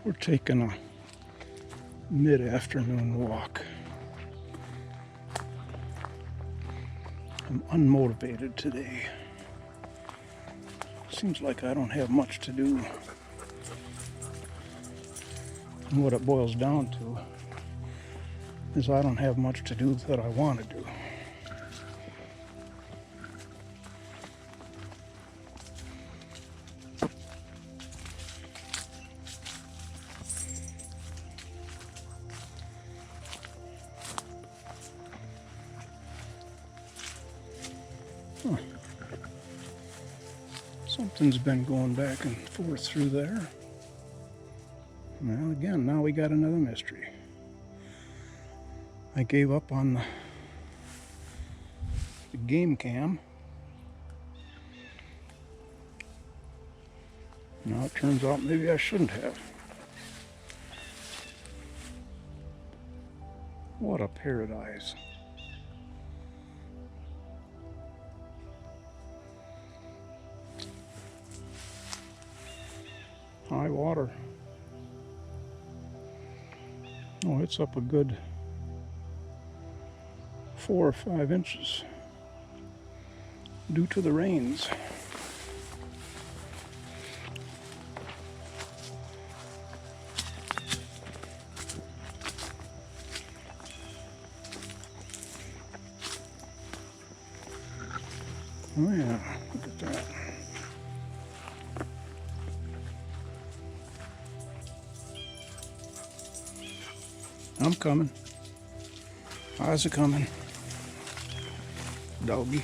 We're taking a mid-afternoon walk. I'm unmotivated today. Seems like I don't have much to do. And what it boils down to is I don't have much to do that I want to do. Huh. Something's been going back and forth through there. Well, again, now we got another mystery. I gave up on the game cam. Now it turns out maybe I shouldn't have. What a paradise. High water. Oh, it's up a good 4 or 5 inches due to the rains. Oh yeah, look at that. I'm coming. How's it coming? Doggy.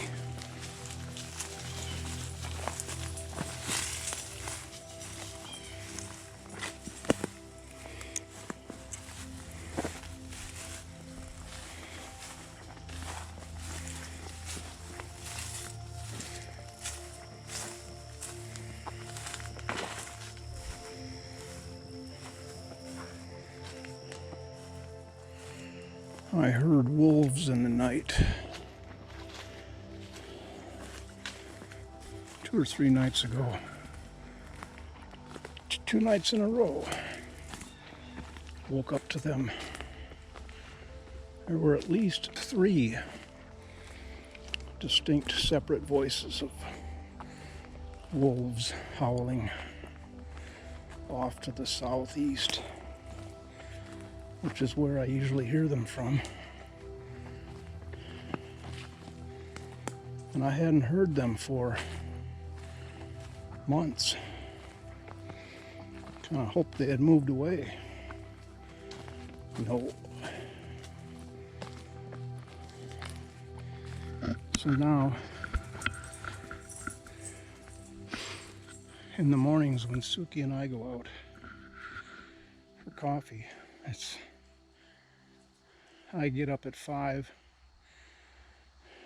I heard wolves in the night. 2 or 3 nights ago. 2 nights in a row. Woke up to them. There were at least 3 distinct separate voices of wolves howling off to the southeast, which is where I usually hear them from. And I hadn't heard them for months. Kind of hoped they had moved away. No. So now, in the mornings when Suki and I go out for coffee, I get up at 5,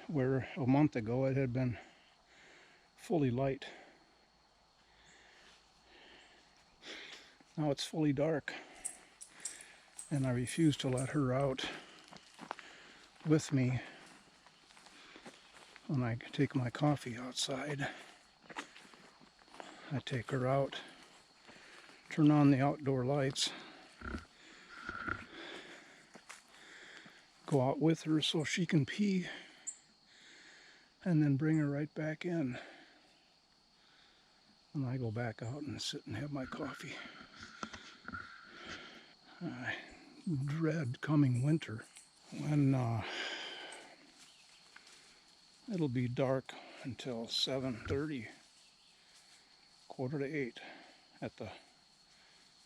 where a month ago it had been fully light. Now it's fully dark, and I refuse to let her out with me when I take my coffee outside. I take her out, turn on the outdoor lights, go out with her so she can pee, and then bring her right back in. And I go back out and sit and have my coffee. I dread coming winter when it'll be dark until 7:30, 7:45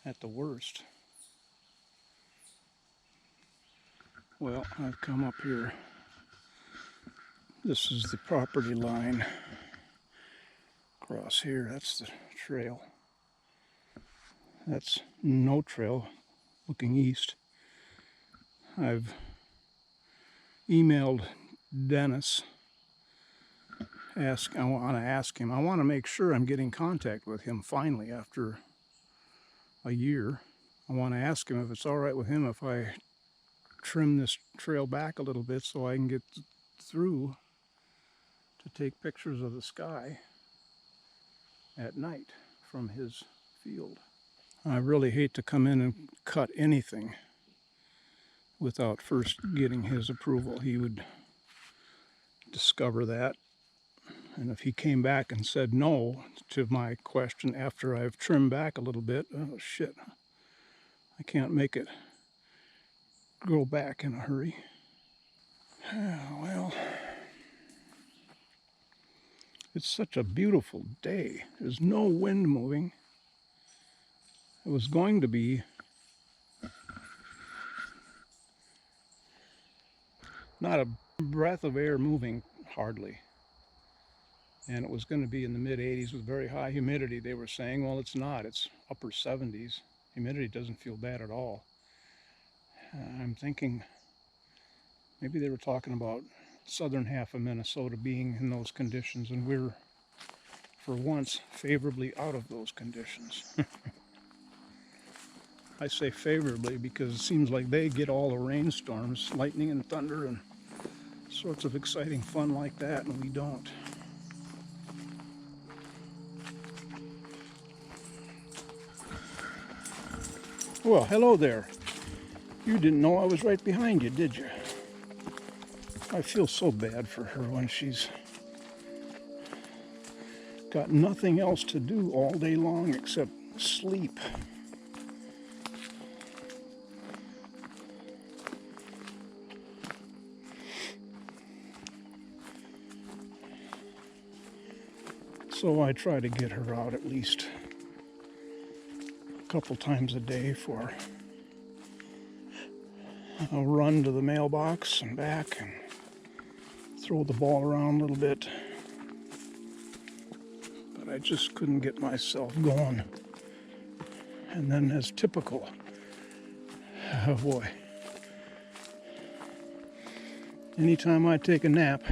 at the worst. Well, I've come up here. This is the property line. Across here, that's the trail. That's no trail looking east. I've emailed Dennis. I want to ask him. I want to make sure I'm getting contact with him finally after a year. I want to ask him if it's all right with him if I trim this trail back a little bit so I can get through to take pictures of the sky at night from his field. I really hate to come in and cut anything without first getting his approval. He would discover that, and if he came back and said no to my question after I've trimmed back a little bit, oh shit, I can't make it grow back in a hurry. Well, it's such a beautiful day. There's no wind moving. It was going to be not a breath of air moving, hardly. And it was going to be in the mid-80s with very high humidity. They were saying, well, it's not. It's upper 70s. Humidity doesn't feel bad at all. I'm thinking maybe they were talking about southern half of Minnesota being in those conditions, and we're, for once, favorably out of those conditions. I say favorably because it seems like they get all the rainstorms, lightning and thunder, and sorts of exciting fun like that, and we don't. Well, hello there. You didn't know I was right behind you, did you? I feel so bad for her when she's got nothing else to do all day long except sleep. So I try to get her out at least a couple times a day for a run to the mailbox and back and throw the ball around a little bit. But I just couldn't get myself going. And then, as typical, oh boy, anytime I take a nap,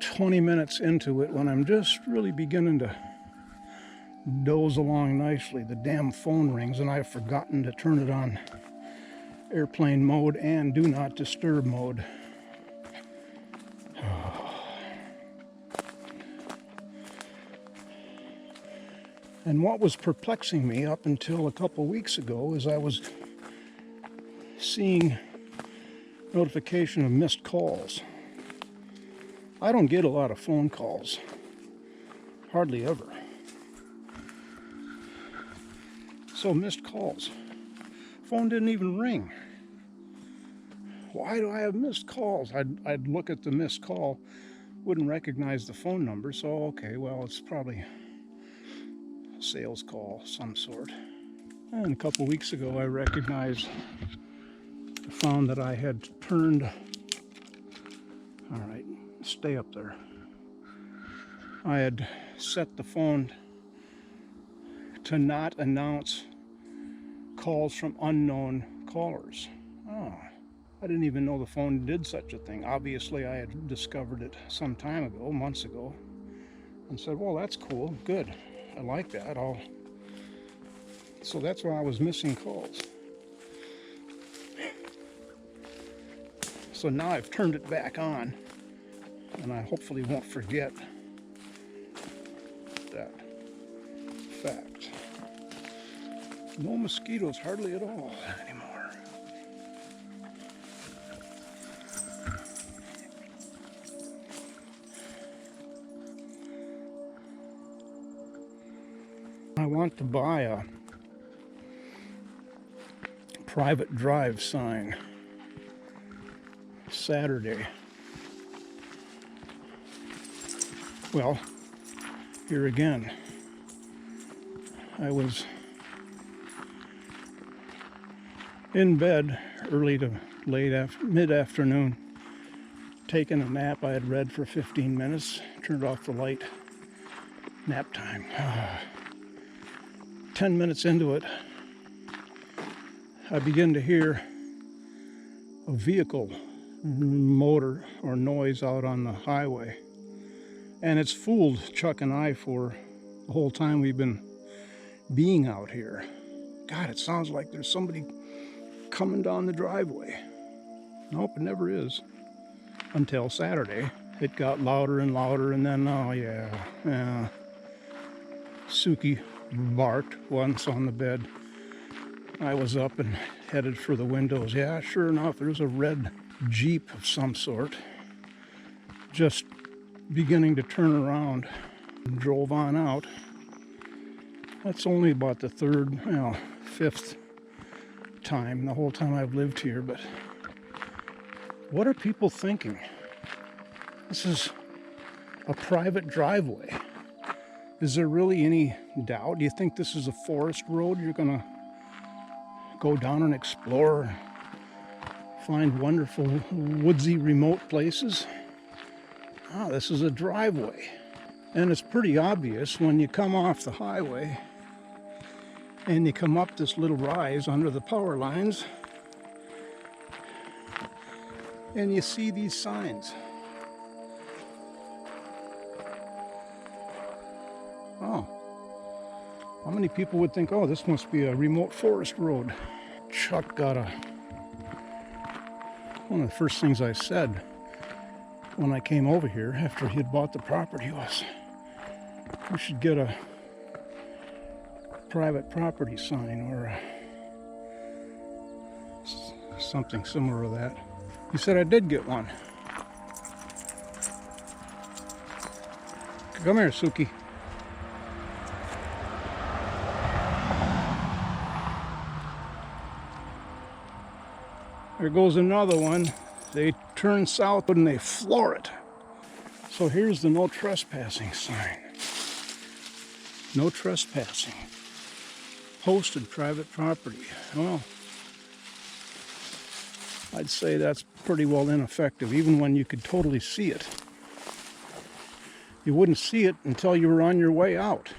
20 minutes into it, when I'm just really beginning to doze along nicely, the damn phone rings and I've forgotten to turn it on airplane mode and do not disturb mode. And what was perplexing me up until a couple weeks ago is I was seeing notification of missed calls. I don't get a lot of phone calls, hardly ever. So missed calls. Phone didn't even ring. Why do I have missed calls? I'd look at the missed call, wouldn't recognize the phone number, so okay, well, it's probably a sales call of some sort. And a couple weeks ago I found that I had turned, all right, stay up there. I had set the phone to not announce calls from unknown callers. Oh, I didn't even know the phone did such a thing. Obviously, I had discovered it some time ago, months ago, and said, well, that's cool, good. I like that. So that's why I was missing calls. So now I've turned it back on, and I hopefully won't forget that fact. No mosquitoes hardly at all anymore. I want to buy a private drive sign Saturday. Well, here again, I was in bed early to mid-afternoon, taking a nap. I had read for 15 minutes, turned off the light, nap time. 10 minutes into it, I begin to hear a vehicle motor or noise out on the highway. And it's fooled Chuck and I for the whole time we've been being out here. God, it sounds like there's somebody coming down the driveway. Nope, it never is. Until Saturday. It got louder and louder, and then, oh yeah. Suki barked once on the bed. I was up and headed for the windows. Yeah, sure enough, there's a red Jeep of some sort just beginning to turn around. Drove on out. That's only about the third, well, fifth time, the whole time I've lived here, but what are people thinking? This is a private driveway. Is there really any doubt? Do you think this is a forest road? You're gonna go down and explore, find wonderful woodsy remote places? Ah, this is a driveway. And it's pretty obvious when you come off the highway and you come up this little rise under the power lines and you see these signs. Oh, how many people would think, oh, this must be a remote forest road? Chuck got one of the first things I said when I came over here after he had bought the property was, we should get a private property sign or something similar to that. He said I did get one. Come here, Suki. There goes another one. They turn south and they floor it. So here's the no trespassing sign. No trespassing. Posted private property. Well, I'd say that's pretty well ineffective, even when you could totally see it. You wouldn't see it until you were on your way out.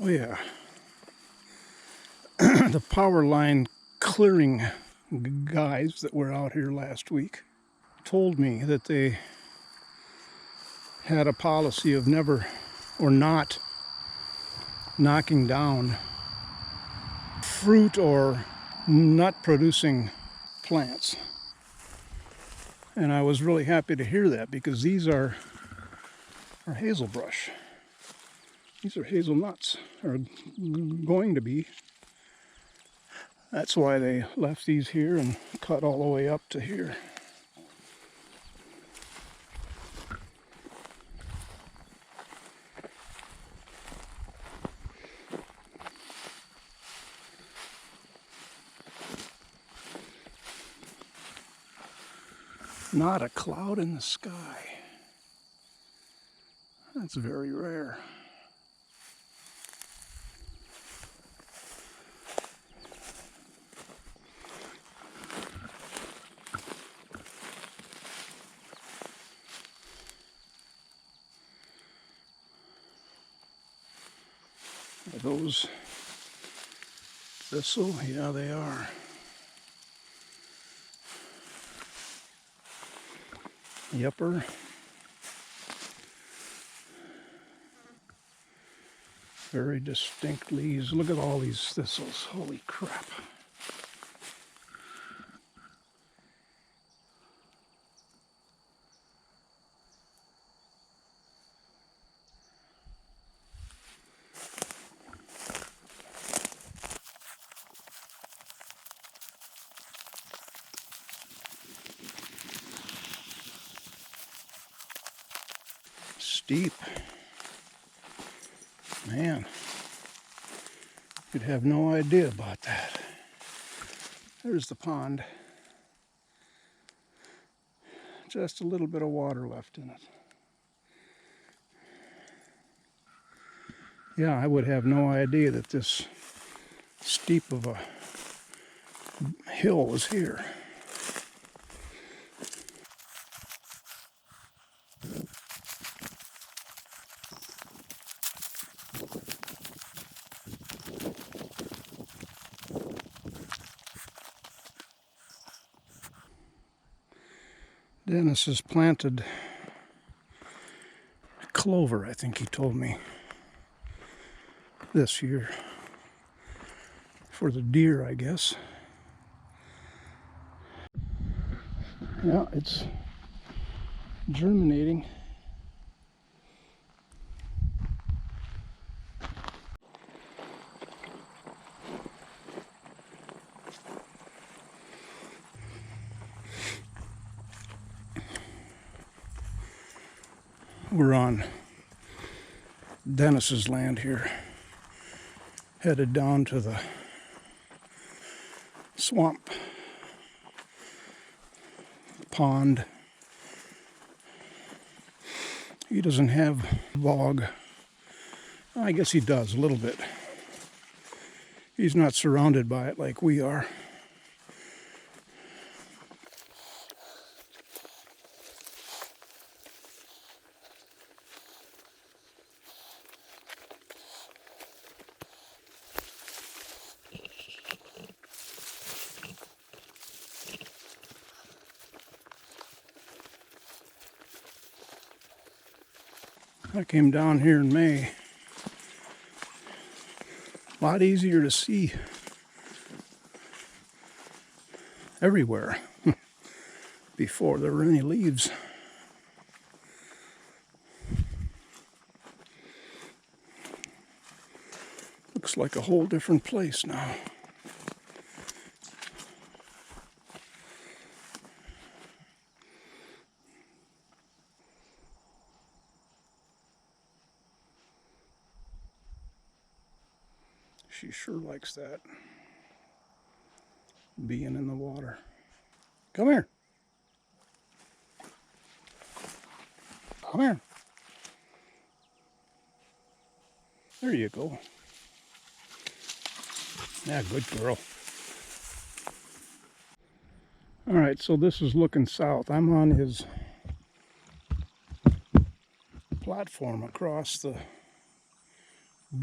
Oh yeah. The power line clearing guys that were out here last week told me that they had a policy of never or not knocking down fruit or nut producing plants. And I was really happy to hear that because these are hazelbrush. These are hazelnuts, or going to be. That's why they left these here and cut all the way up to here. Not a cloud in the sky. That's very rare. Are those thistle? Yeah, they are. Yepper. Very distinct leaves. Look at all these thistles. Holy crap. Steep. Man, you'd have no idea about that. There's the pond. Just a little bit of water left in it. Yeah, I would have no idea that this steep of a hill was here. Dennis has planted clover, I think he told me, this year. for the deer, I guess. Yeah, it's germinating. We're on Dennis's land here, headed down to the swamp, pond. He doesn't have bog. I guess he does a little bit. He's not surrounded by it like we are. I came down here in May. A lot easier to see everywhere. Before there were any leaves. Looks like a whole different place now. She sure likes that, being in the water. Come here. Come here. There you go. Yeah, good girl. All right, so this is looking south. I'm on his platform across the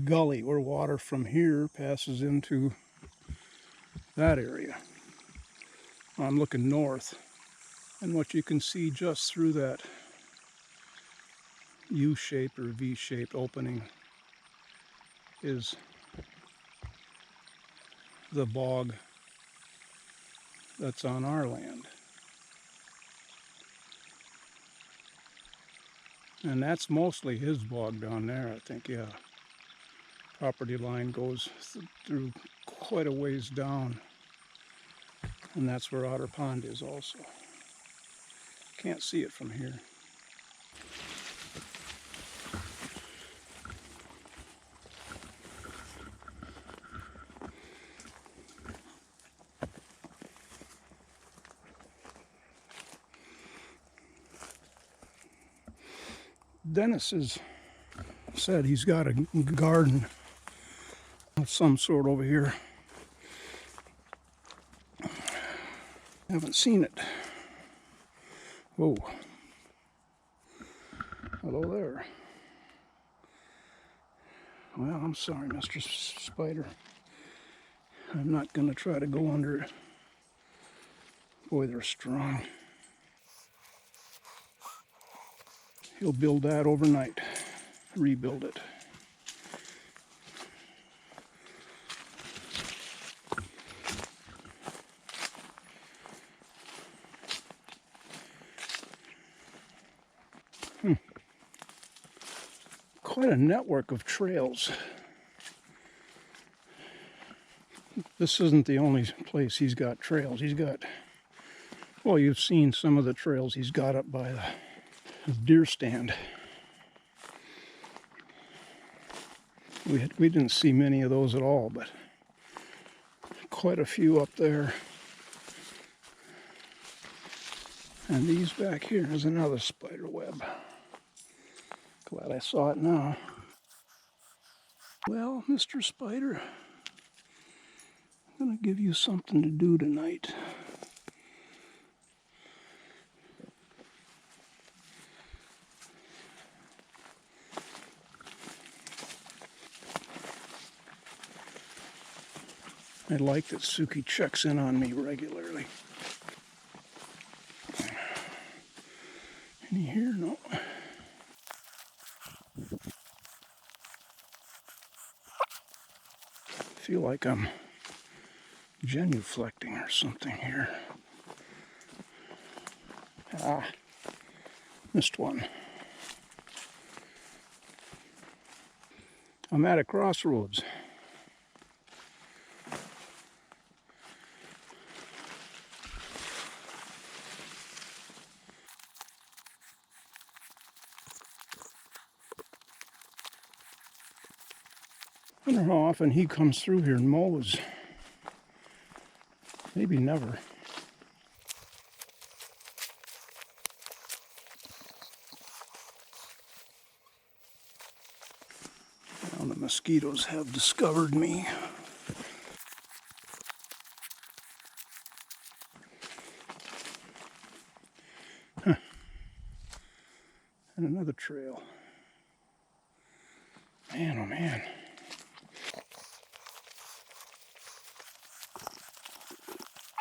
gully where water from here passes into that area. I'm looking north, and what you can see just through that U-shaped or V-shaped opening is the bog that's on our land. And that's mostly his bog down there, I think, yeah. Property line goes through quite a ways down. And that's where Otter Pond is also. Can't see it from here. Dennis has said he's got a garden of some sort over here. Haven't seen it. Whoa. Hello there. Well, I'm sorry, Mr. Spider. I'm not going to try to go under it. Boy, they're strong. He'll build that overnight. Rebuild it. Quite a network of trails. This isn't the only place he's got trails. He's got, well, you've seen some of the trails he's got up by the deer stand. We didn't see many of those at all, but quite a few up there. And these back here is another spider web. Glad I saw it now. Well, Mr. Spider, I'm going to give you something to do tonight. I like that Suki checks in on me regularly. Any here? No. Feel like I'm genuflecting or something here. Ah, missed one. I'm at a crossroads. I wonder how often he comes through here and mows. Maybe never. Well, the mosquitoes have discovered me. Huh. And another trail. Man, oh man.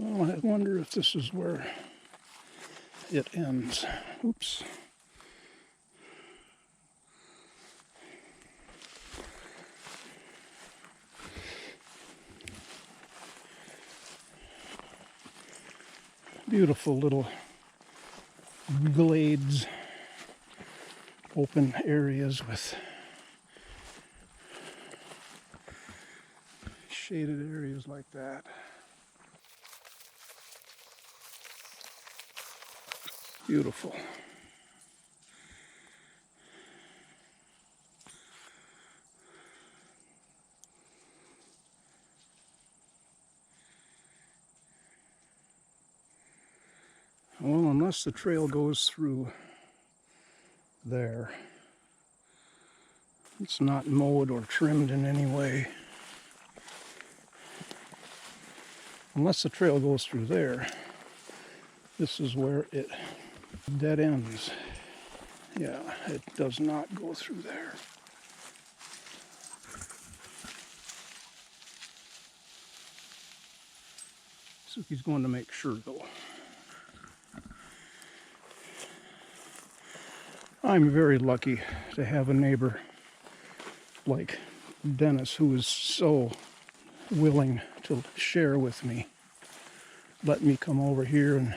Well, I wonder if this is where it ends. Oops. Beautiful little glades, open areas with shaded areas like that. Beautiful. Well, unless the trail goes through there, it's not mowed or trimmed in any way. Unless the trail goes through there, this is where it dead ends. Yeah, it does not go through there. Suki's going to make sure, though. I'm very lucky to have a neighbor like Dennis, who is so willing to share with me. Let me come over here and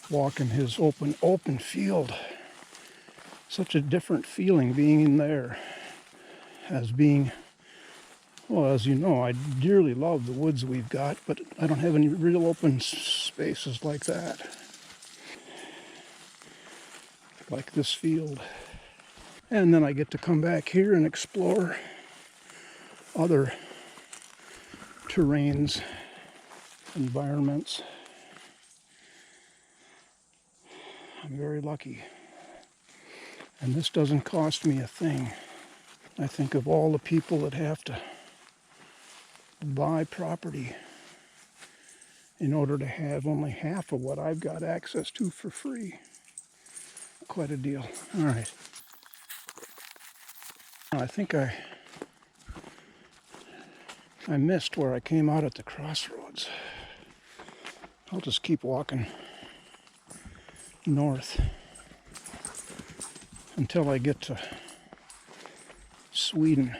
walk in his open field. Such a different feeling being in there as being, well, as you know, I dearly love the woods we've got, but I don't have any real open spaces like that. Like this field. And then I get to come back here and explore other terrains, environments. I'm very lucky. And this doesn't cost me a thing. I think of all the people that have to buy property in order to have only half of what I've got access to for free. Quite a deal. All right. I think I missed where I came out at the crossroads. I'll just keep walking north until I get to Sweden.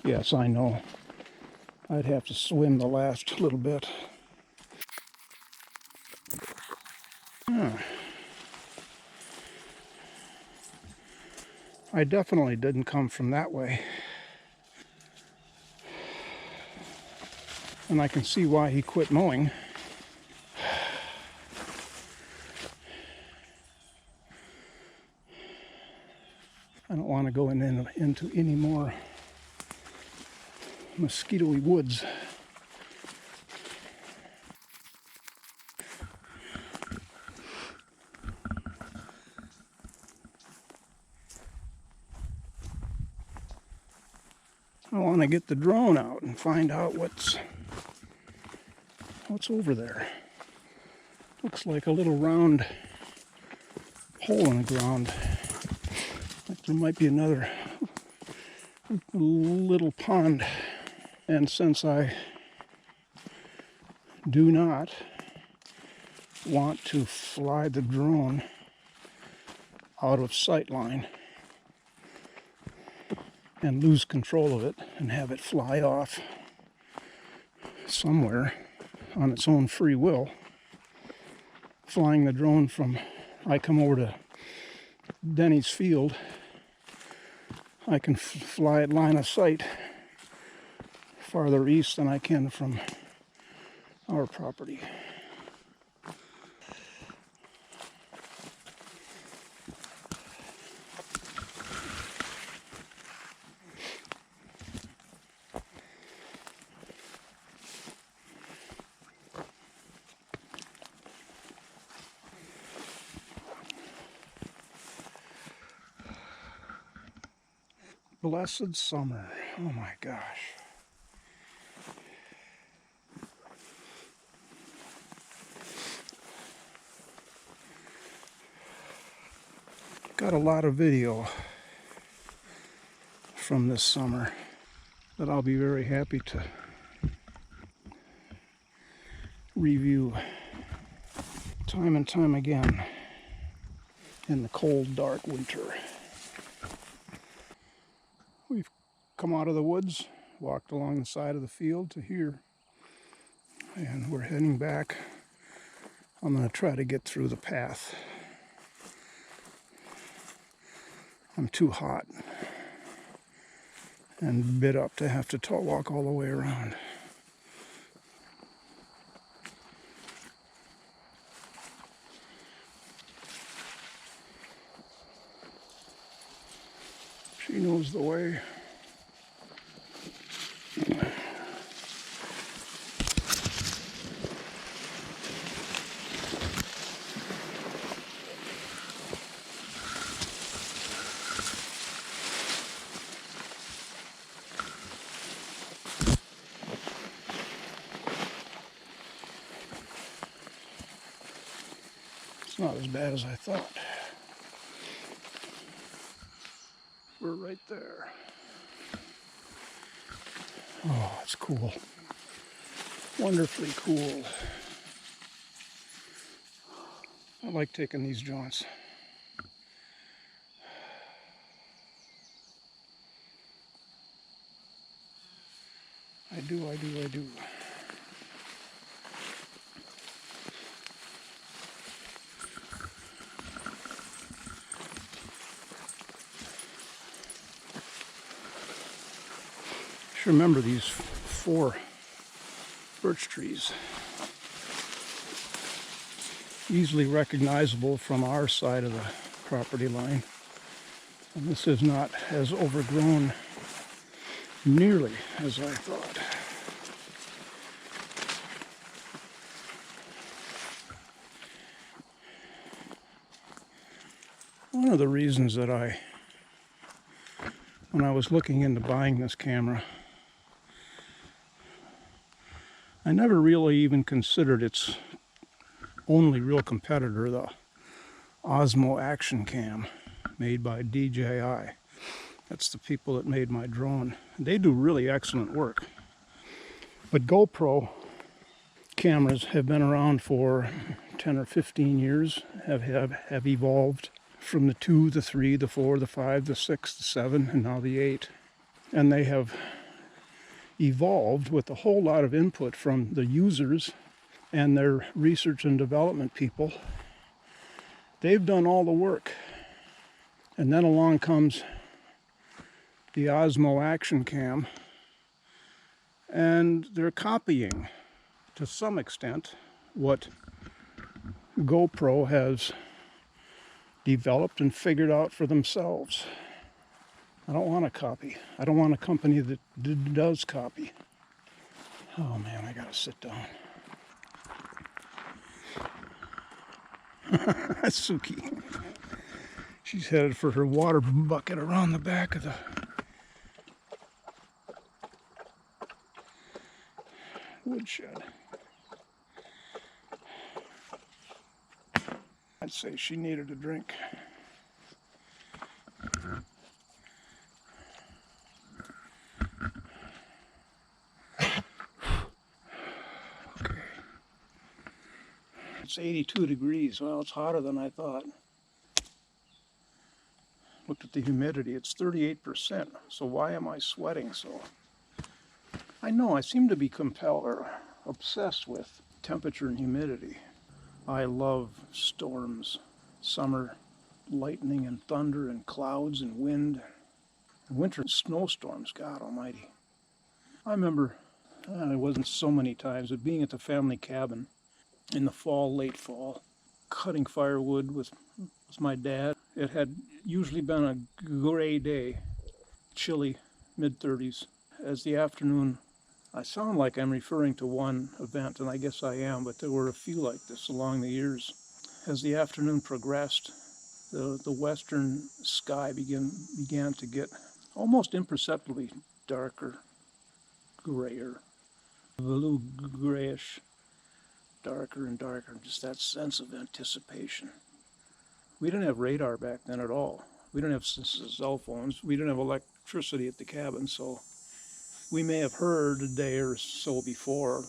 Yes, I know. I'd have to swim the last little bit. I definitely didn't come from that way. And I can see why he quit mowing. I don't want to go into any more mosquito-y woods. I want to get the drone out and find out what's over there. Looks like a little round hole in the ground. Like there might be another little pond. And since I do not want to fly the drone out of sight line, and lose control of it and have it fly off somewhere on its own free will. Flying the drone from, I come over to Denny's field, I can fly at line of sight farther east than I can from our property. Blessed summer. Oh my gosh. Got a lot of video from this summer that I'll be very happy to review time and time again in the cold, dark winter. We've come out of the woods, walked along the side of the field to here, and we're heading back. I'm going to try to get through the path. I'm too hot and bit up to have to walk all the way around. She knows the way. It's not as bad as I thought. We're right there. Oh, it's cool. Wonderfully cool. I like taking these jaunts. I do. Just remember these 4 birch trees. Easily recognizable from our side of the property line. And this is not as overgrown nearly as I thought. One of the reasons that when I was looking into buying this camera, I never really even considered its only real competitor, the Osmo Action Cam, made by DJI. That's the people that made my drone. They do really excellent work. But GoPro cameras have been around for 10 or 15 years, have evolved from the 2, the 3, the 4, the 5, the 6, the 7, and now the 8. And they have evolved with a whole lot of input from the users and their research and development people. They've done all the work. And then along comes the Osmo Action Cam, and they're copying to some extent what GoPro has developed and figured out for themselves. I don't want to copy. I don't want a company that does copy. Oh man, I gotta sit down. That's Suki. She's headed for her water bucket around the back of the woodshed. I'd say she needed a drink. Okay. It's 82 degrees. Well, it's hotter than I thought. Looked at the humidity, it's 38%. So why am I sweating so? I know, I seem to be compelled or obsessed with temperature and humidity. I love storms, summer lightning and thunder and clouds and wind. Winter snowstorms, God almighty. I remember, it wasn't so many times, but being at the family cabin in the fall, late fall, cutting firewood with my dad. It had usually been a gray day, chilly, mid-30s. As the afternoon, I sound like I'm referring to one event, and I guess I am, but there were a few like this along the years. As the afternoon progressed, the western sky began to get almost imperceptibly darker, grayer, blue grayish, darker and darker, just that sense of anticipation. We didn't have radar back then at all. We didn't have cell phones. We didn't have electricity at the cabin, so we may have heard a day or so before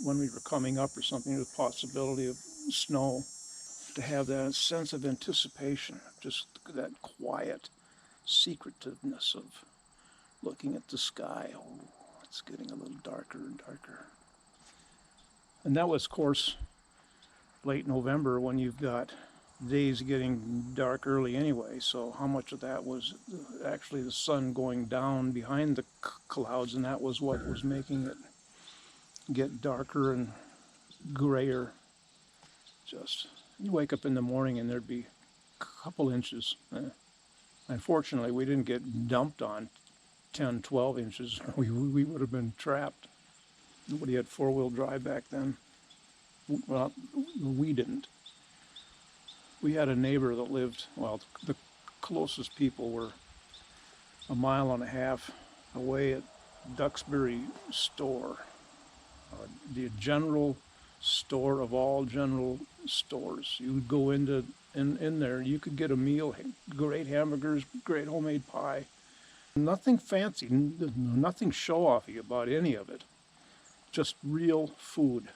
when we were coming up or something, the possibility of snow. To have that sense of anticipation, just that quiet secretiveness of looking at the sky. Oh, it's getting a little darker and darker. And that was, of course, late November when you've got days getting dark early anyway. So how much of that was actually the sun going down behind the clouds, and that was what was making it get darker and grayer. Just, you wake up in the morning and there'd be a couple inches. Unfortunately, we didn't get dumped on 10, 12 inches. We would have been trapped. Nobody had four-wheel drive back then. Well, we didn't. We had a neighbor that lived, well, the closest people were a mile and a half away at Duxbury Store, the general store of all general stores. You would go in there, you could get a meal, great hamburgers, great homemade pie. Nothing fancy, nothing show-offy about any of it. Just real food.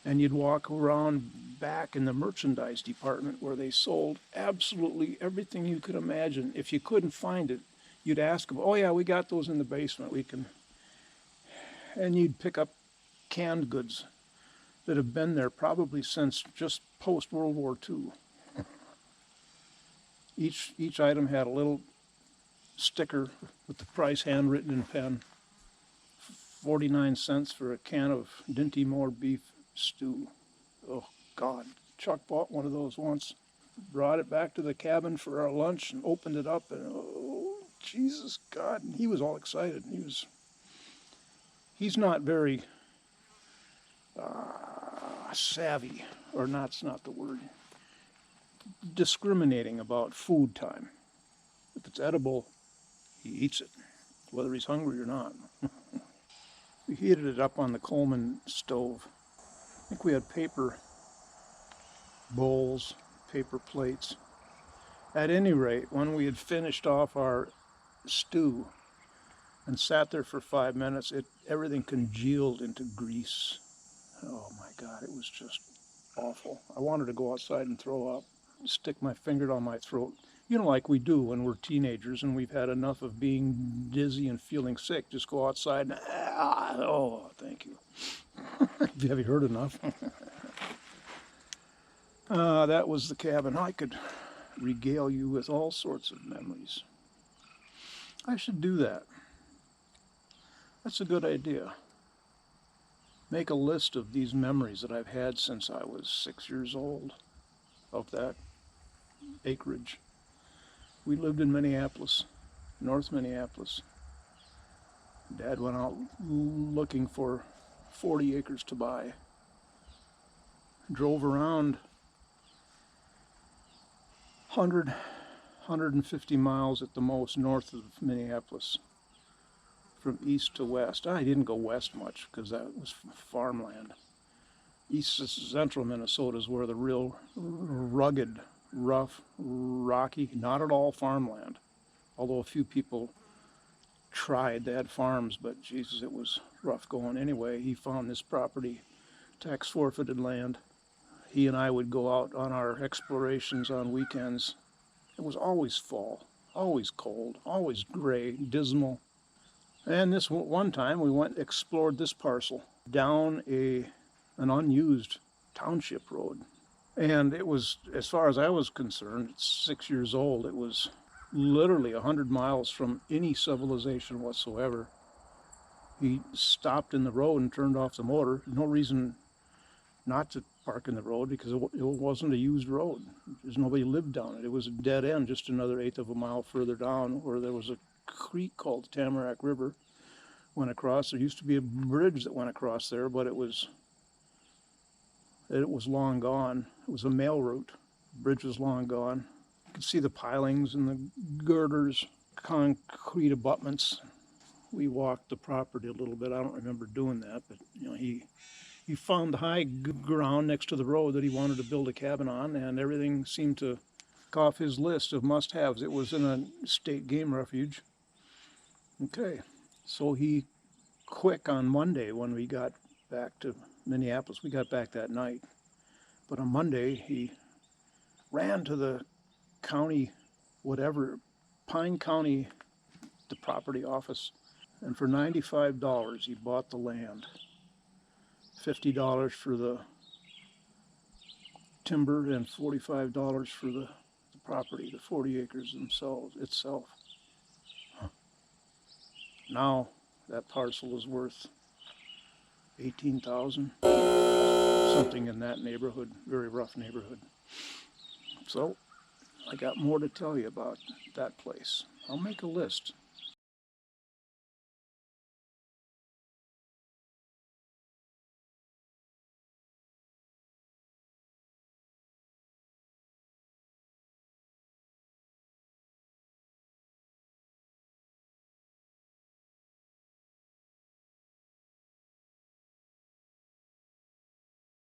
And you'd walk around back in the merchandise department where they sold absolutely everything you could imagine. If you couldn't find it, you'd ask them, oh yeah, we got those in the basement. And you'd pick up canned goods that have been there probably since just post-World War II. Each item had a little sticker with the price handwritten in pen. 49 cents for a can of Dinty Moore beef stew. Oh, God. Chuck bought one of those once, brought it back to the cabin for our lunch and opened it up, and oh, Jesus, God. And he was all excited. He's not very savvy, or that's not the word, discriminating about food time. If it's edible, he eats it, whether he's hungry or not. We heated it up on the Coleman stove. I think we had paper bowls, paper plates. At any rate, when we had finished off our stew and sat there for 5 minutes, everything congealed into grease. Oh my God, it was just awful. I wanted to go outside and throw up, stick my finger down my throat. You know, like we do when we're teenagers and we've had enough of being dizzy and feeling sick. Just go outside and, oh, thank you. Have you heard enough? That was the cabin. I could regale you with all sorts of memories. I should do that. That's a good idea. Make a list of these memories that I've had since I was 6 years old of that acreage. We lived in Minneapolis, North Minneapolis. Dad went out looking for 40 acres to buy. Drove around 150 miles at the most north of Minneapolis, from east to west. I didn't go west much because that was farmland. East to central Minnesota is where the real rugged, rough, rocky, not at all farmland. Although a few people tried, they had farms, but Jesus, it was rough going anyway. He found this property, tax forfeited land. He and I would go out on our explorations on weekends. It was always fall. always cold, always gray, dismal. And this one time we went explored this parcel down an unused township road. And it was, as far as I was concerned, it's 6 years old. It was literally 100 miles from any civilization whatsoever. He stopped in the road and turned off the motor. No reason not to park in the road because it wasn't a used road. There's nobody lived down it. It was a dead end just another eighth of a mile further down where there was a creek called the Tamarack River went across. There used to be a bridge that went across there, but it was long gone. It was a mail route. The bridge was long gone. You could see the pilings and the girders, concrete abutments. We walked the property a little bit. I don't remember doing that, but he found the high ground next to the road that he wanted to build a cabin on, and everything seemed to tick off his list of must-haves. It was in a state game refuge. Okay, so he quick on Monday when we got back to Minneapolis. We got back that night. But on Monday, he ran to the county, Pine County, the property office, and for $95 he bought the land. $50 for the timber and $45 for the property, the 40 acres itself. Now that parcel is worth $18,000, something in that neighborhood, very rough neighborhood. So I got more to tell you about that place. I'll make a list.